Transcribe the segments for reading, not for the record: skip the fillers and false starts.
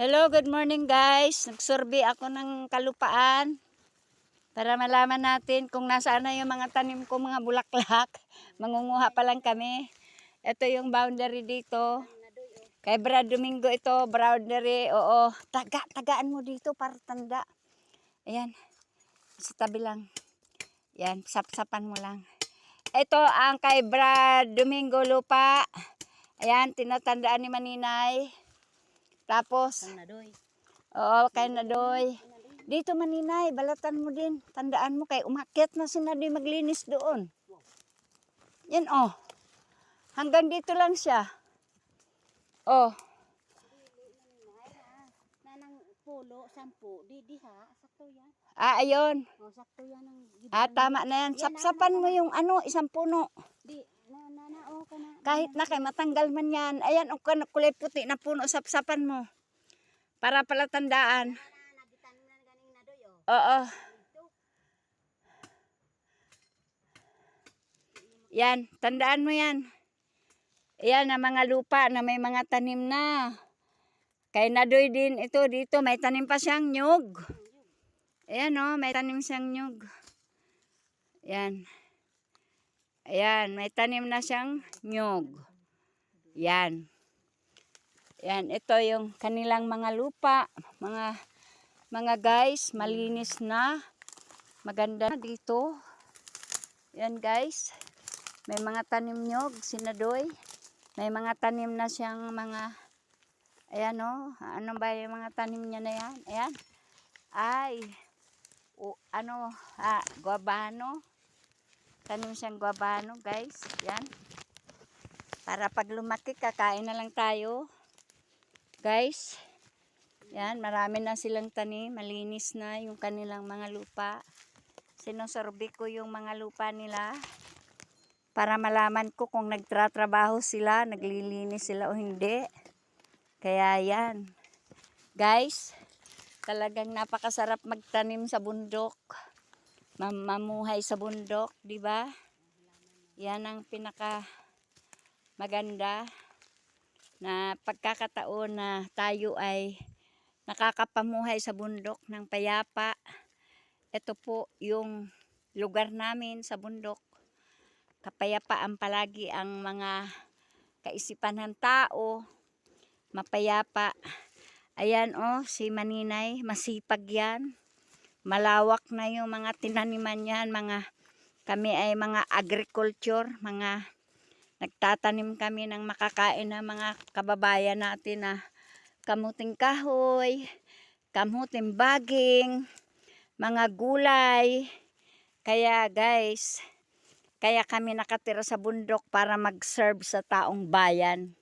Hello, good morning guys. Nagsurvey ako ng kalupaan para malaman natin kung nasaan na yung mga tanim ko, mga bulaklak. Mangunguha pa lang kami. Ito yung boundary dito. Kay Brad Domingo ito, boundary. Oo, tagaan mo dito para tanda. Ayan, sa tabi lang. Yan, sapsapan mo lang. Ito ang kay Brad Domingo lupa. Ayan, tinatandaan ni Maninay. Tapos, oo, kay Nadoy. Dito Maninay, balatan mo din. Tandaan mo kay umakyat na si Nadoy maglinis doon. Yan oh. Hanggang dito lang siya. Oh. Nanang pulo, 10, di diha, sakto yan. Ayun. O, sakto yan ang Tama na yan. Sapsapan mo yung isang puno. Di, o, kana. Kahit na kay matanggal man yan. Ayan, o kulay puti na puno, sapsapan mo. Para pala tandaan. Nagitan mo na ganing Nadoy, o. Oo. Yan, tandaan mo yan. Ayan ang mga lupa na may mga tanim na. Kay Nadoy din ito dito, may tanim pa siyang nyug. Ayan o, may tanim siyang nyug. Ayan. Ayan, may tanim na siyang nyug. Yan. Yan, ito yung kanilang mga lupa. Mga guys, malinis na. Maganda dito. Yan guys. May mga tanim nyug, sinadoy. May mga tanim na siyang mga, ayan o. Ano ba yung mga tanim niya na yan? Ayan. Ay, guabano. Tanim siyang guabano guys. Yan. Para pag lumaki, kakain na lang tayo. Guys. Yan, marami na silang tanim. Malinis na yung kanilang mga lupa. Sinusurvey ko yung mga lupa nila. Para malaman ko kung nagtratrabaho sila, naglilinis sila o hindi. Kaya yan. Guys, talagang napakasarap magtanim sa bundok. Mamuhay sa bundok, di ba? Yan ang pinaka maganda na pagkakataon na tayo ay nakakapamuhay sa bundok ng payapa. Ito po yung lugar namin sa bundok. Kapayapaan palagi ang mga kaisipan ng tao. Mapayapa. Ayan oh, si Maninay, masipag yan. Malawak na yung mga tinaniman yan. Kami ay mga agriculture, nagtatanim kami ng makakain na mga kababayan natin na kamuting kahoy, kamuting baging, mga gulay. Kaya guys, kaya kami nakatira sa bundok para mag-serve sa taong bayan.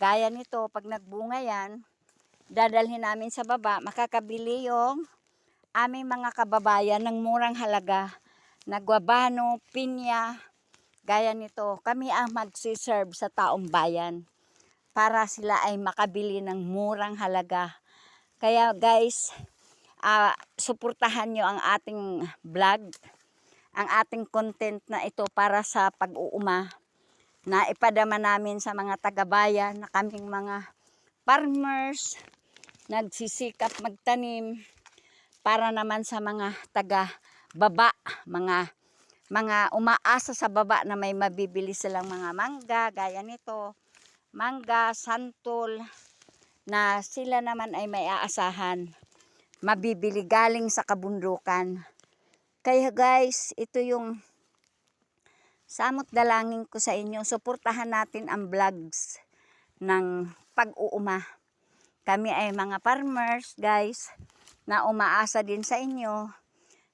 Gaya nito, pag nagbunga yan, dadalhin namin sa baba, makakabili yung aming mga kababayan ng murang halaga na guabano, pinya, gaya nito. Kami ang magsiserve sa taong bayan para sila ay makabili ng murang halaga. Kaya guys, suportahan nyo ang ating vlog, ang ating content na ito para sa pag-uuma na ipadama namin sa mga taga-bayan na kaming mga farmers, nagsisikap magtanim para naman sa mga taga-baba, mga umaasa sa baba na may mabibili silang mga mangga, gaya nito, mangga, santol, na sila naman ay may aasahan, mabibili galing sa kabundukan. Kaya guys, ito yung samot dalangin ko sa inyo. Suportahan natin ang vlogs ng pag-uuma. Kami ay mga farmers guys na umaasa din sa inyo.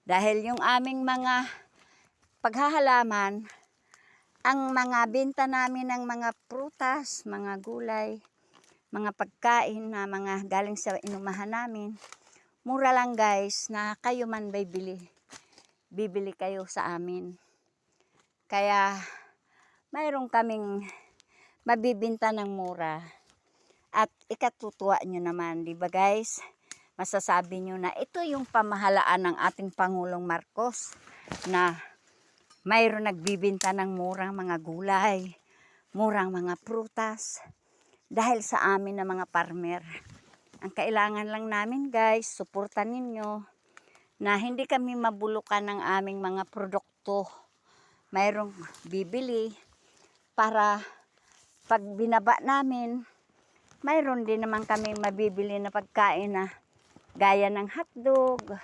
Dahil yung aming mga paghahalaman, ang mga benta namin ng mga prutas, mga gulay, mga pagkain na mga galing sa inumahan namin, mura lang guys na kayo man bibili kayo sa amin. Kaya mayroon kaming mabibinta ng mura at ikatutuwa nyo naman, di ba guys? Masasabi nyo na ito yung pamahalaan ng ating Pangulong Marcos na mayroon nagbibinta ng murang mga gulay, murang mga prutas dahil sa amin na mga farmer. Ang kailangan lang namin guys, suportan ninyo na hindi kami mabulukan ng aming mga produkto. Mayroong bibili para pag binaba namin, mayroon din naman kami mabibili na pagkain na gaya ng hotdog,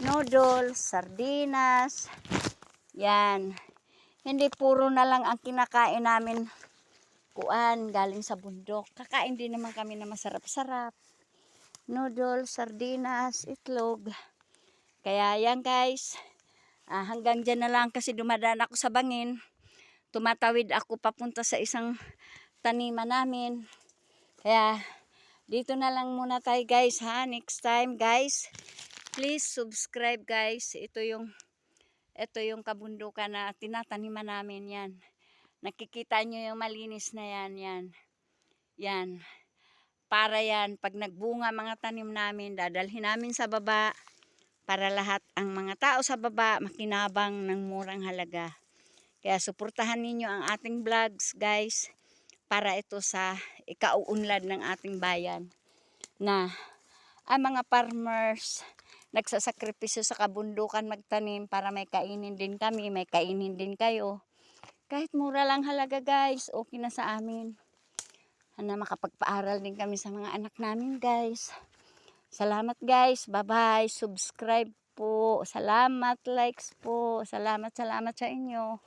noodles, sardinas. Yan. Hindi puro na lang ang kinakain namin galing sa bundok. Kakain din naman kami na masarap-sarap. Noodles, sardinas, itlog. Kaya yan guys. Hanggang dyan na lang kasi dumadaan ako sa bangin. Tumatawid ako papunta sa isang taniman namin. Kaya dito na lang muna tayo guys ha. Next time guys, please subscribe guys. Ito yung kabundukan na tinataniman namin yan. Nakikita nyo yung malinis na yan. Yan. Para yan, pag nagbunga mga tanim namin, dadalhin namin sa baba para lahat ang mga tao sa baba makinabang ng murang halaga. Kaya suportahan ninyo ang ating vlogs guys para ito sa ikauunlad ng ating bayan na ang mga farmers nagsasakripisyo sa kabundukan magtanim para may kainin din kami, may kainin din kayo. Kahit mura lang halaga guys, okay na sa amin. Na makapagpaaral din kami sa mga anak namin guys. Salamat guys, bye-bye, subscribe po, salamat, likes po, salamat sa inyo.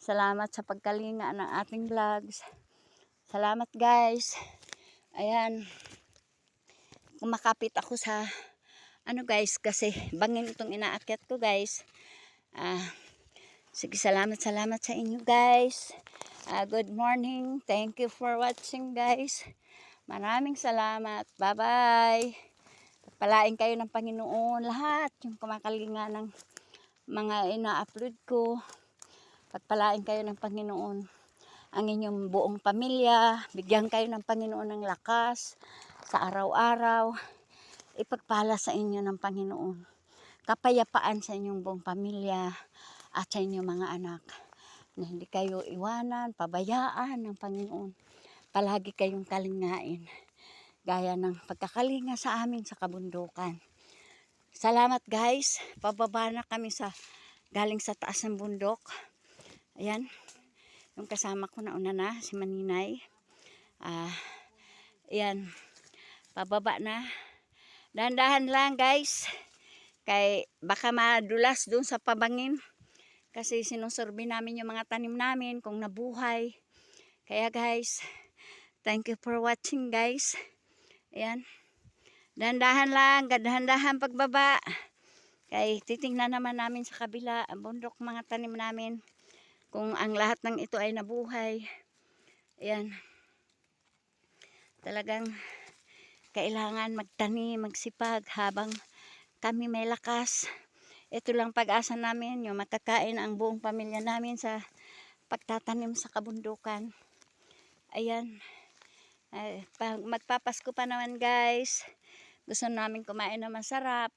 Salamat sa pagkalinga ng ating vlogs. Salamat guys. Ayan. Kumakapit ako sa guys kasi bangin itong inaakyat ko guys. Sige, salamat sa inyo guys. Good morning. Thank you for watching guys. Maraming salamat. Bye-bye. Pagpalain kayo ng Panginoon lahat yung kumakalinga ng mga ina-upload ko. Pagpalain kayo ng Panginoon ang inyong buong pamilya. Bigyan kayo ng Panginoon ng lakas sa araw-araw. Ipagpala sa inyo ng Panginoon. Kapayapaan sa inyong buong pamilya at sa inyong mga anak. Na hindi kayo iwanan, pabayaan ng Panginoon. Palagi kayong kalingain. Gaya ng pagkakalinga sa amin sa kabundukan. Salamat guys. Pababa na kami galing sa taas ng bundok. Ayan. Yung kasama ko nauna na, si Maninay. Ayan. Pababa na. Dahan-dahan lang guys. Kay baka madulas dun sa pabangin. Kasi sinusurvey namin yung mga tanim namin kung nabuhay. Kaya guys, thank you for watching guys. Ayan. Dahan-dahan lang, dahan-dahan pagbaba. Kaya titingnan naman namin sa kabila, ang bundok mga tanim namin. Kung ang lahat ng ito ay nabuhay. Ayan. Talagang kailangan magtanim, magsipag habang kami may lakas. Ito lang pag-asa namin, yung makakain ang buong pamilya namin sa pagtatanim sa kabundukan. Ayan. Magpapasko pa naman guys. Gusto namin kumain na masarap.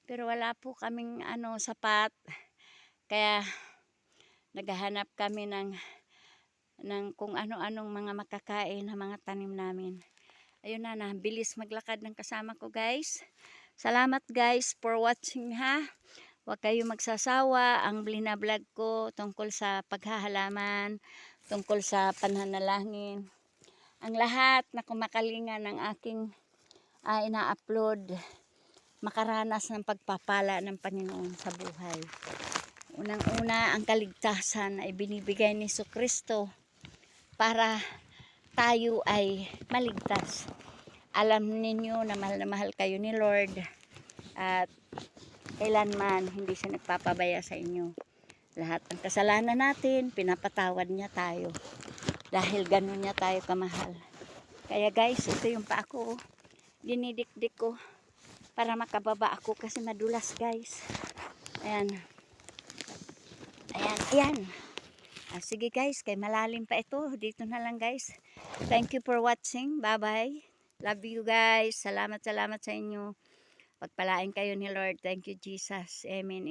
Pero wala po kaming sapat. Kaya naghahanap kami ng kung ano-anong mga makakain na mga tanim namin. Ayun na, bilis maglakad ng kasama ko guys. Salamat guys for watching ha. Huwag kayo magsasawa. Ang blinablog ko tungkol sa paghahalaman, tungkol sa pananalangin. Ang lahat na kumakalinga ng aking ina-upload, makaranas ng pagpapala ng Panginoon sa buhay. Unang-una, ang kaligtasan ay binibigay ni Jesucristo para tayo ay maligtas. Alam ninyo na mahal kayo ni Lord at kailanman hindi siya nagpapabaya sa inyo. Lahat ng kasalanan natin, pinapatawad niya tayo. Dahil ganun niya tayo kamahal. Kaya guys, ito yung pa ako. Dinidikdik ko para makababa ako kasi madulas guys. Ayan. Ayan. Sige guys, kay malalim pa ito. Dito na lang guys. Thank you for watching. Bye-bye. Love you guys. Salamat sa inyo. Pagpalain kayo ni Lord. Thank you Jesus. Amen.